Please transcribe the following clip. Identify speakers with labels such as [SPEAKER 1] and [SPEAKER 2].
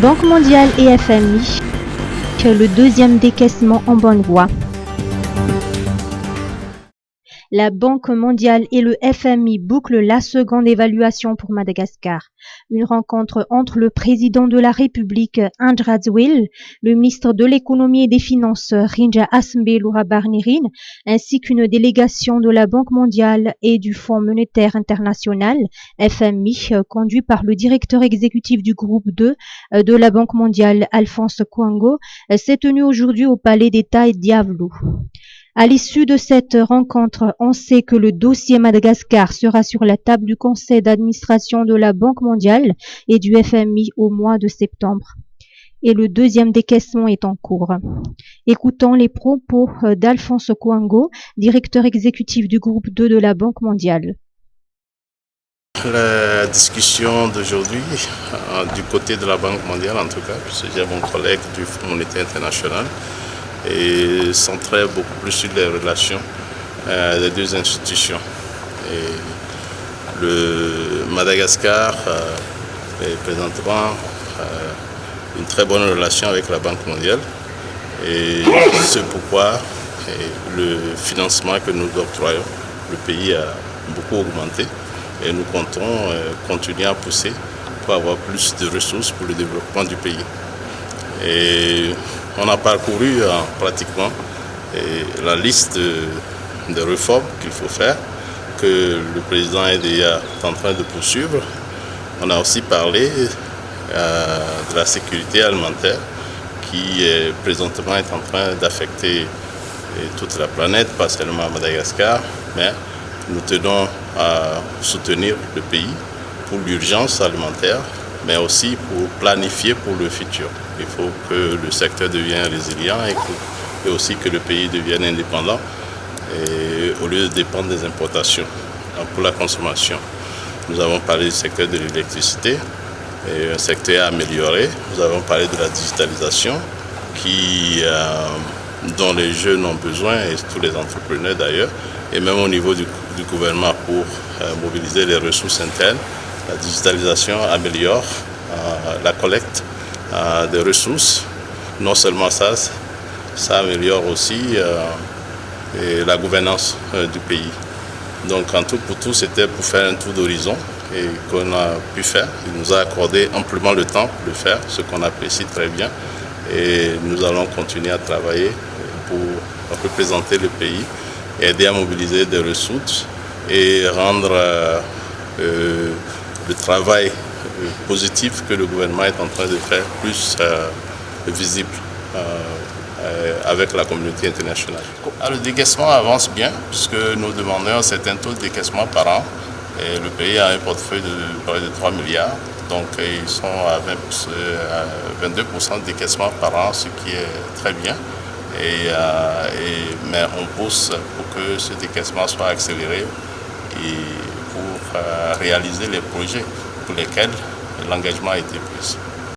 [SPEAKER 1] Banque mondiale et FMI, le deuxième décaissement en bonne voie. La Banque mondiale et le FMI bouclent la seconde évaluation pour Madagascar. Une rencontre entre le président de la République, Andry Rajoelina, le ministre de l'économie et des finances, Rinja Asmbe-Lourabarnirine, ainsi qu'une délégation de la Banque mondiale et du Fonds monétaire international, FMI, conduit par le directeur exécutif du groupe 2 de la Banque mondiale, Alphonse Kouango, s'est tenue aujourd'hui au palais d'État Diavlo. À l'issue de cette rencontre, on sait que le dossier Madagascar sera sur la table du conseil d'administration de la Banque mondiale et du FMI au mois de septembre. Et le deuxième décaissement est en cours. Écoutons les propos d'Alphonse Kouango, directeur exécutif du groupe 2 de la Banque mondiale.
[SPEAKER 2] La discussion d'aujourd'hui, du côté de la Banque mondiale en tout cas, puisque j'ai mon collègue du Fonds monétaire international, et centrait beaucoup plus sur les relations des deux institutions. Et le Madagascar est présentement une très bonne relation avec la Banque mondiale et c'est pourquoi le financement que nous octroyons, le pays a beaucoup augmenté et nous comptons continuer à pousser pour avoir plus de ressources pour le développement du pays. Et on a parcouru pratiquement la liste de réformes qu'il faut faire, que le président est déjà en train de poursuivre. On a aussi parlé de la sécurité alimentaire qui présentement est en train d'affecter toute la planète, pas seulement Madagascar, mais nous tenons à soutenir le pays pour l'urgence alimentaire, mais aussi pour planifier pour le futur. Il faut que le secteur devienne résilient et aussi que le pays devienne indépendant et au lieu de dépendre des importations. Donc pour la consommation, nous avons parlé du secteur de l'électricité, un secteur amélioré. Nous avons parlé de la digitalisation dont les jeunes ont besoin et tous les entrepreneurs d'ailleurs, et même au niveau du gouvernement pour mobiliser les ressources internes. La digitalisation améliore la collecte des ressources. Non seulement ça améliore aussi la gouvernance du pays. Donc en tout pour tout, c'était pour faire un tour d'horizon et qu'on a pu faire. Il nous a accordé amplement le temps pour le faire, ce qu'on apprécie très bien. Et nous allons continuer à travailler pour représenter le pays, aider à mobiliser des ressources et rendre le travail positif que le gouvernement est en train de faire plus visible avec la communauté internationale. Le décaissement avance bien puisque nous demandons un certain taux de décaissement par an et le pays a un portefeuille de près de 3 milliards, donc ils sont à 22% de décaissement par an, ce qui est très bien. Mais on pousse pour que ce décaissement soit accéléré et pour réaliser les projets pour lesquels l'engagement a été pris.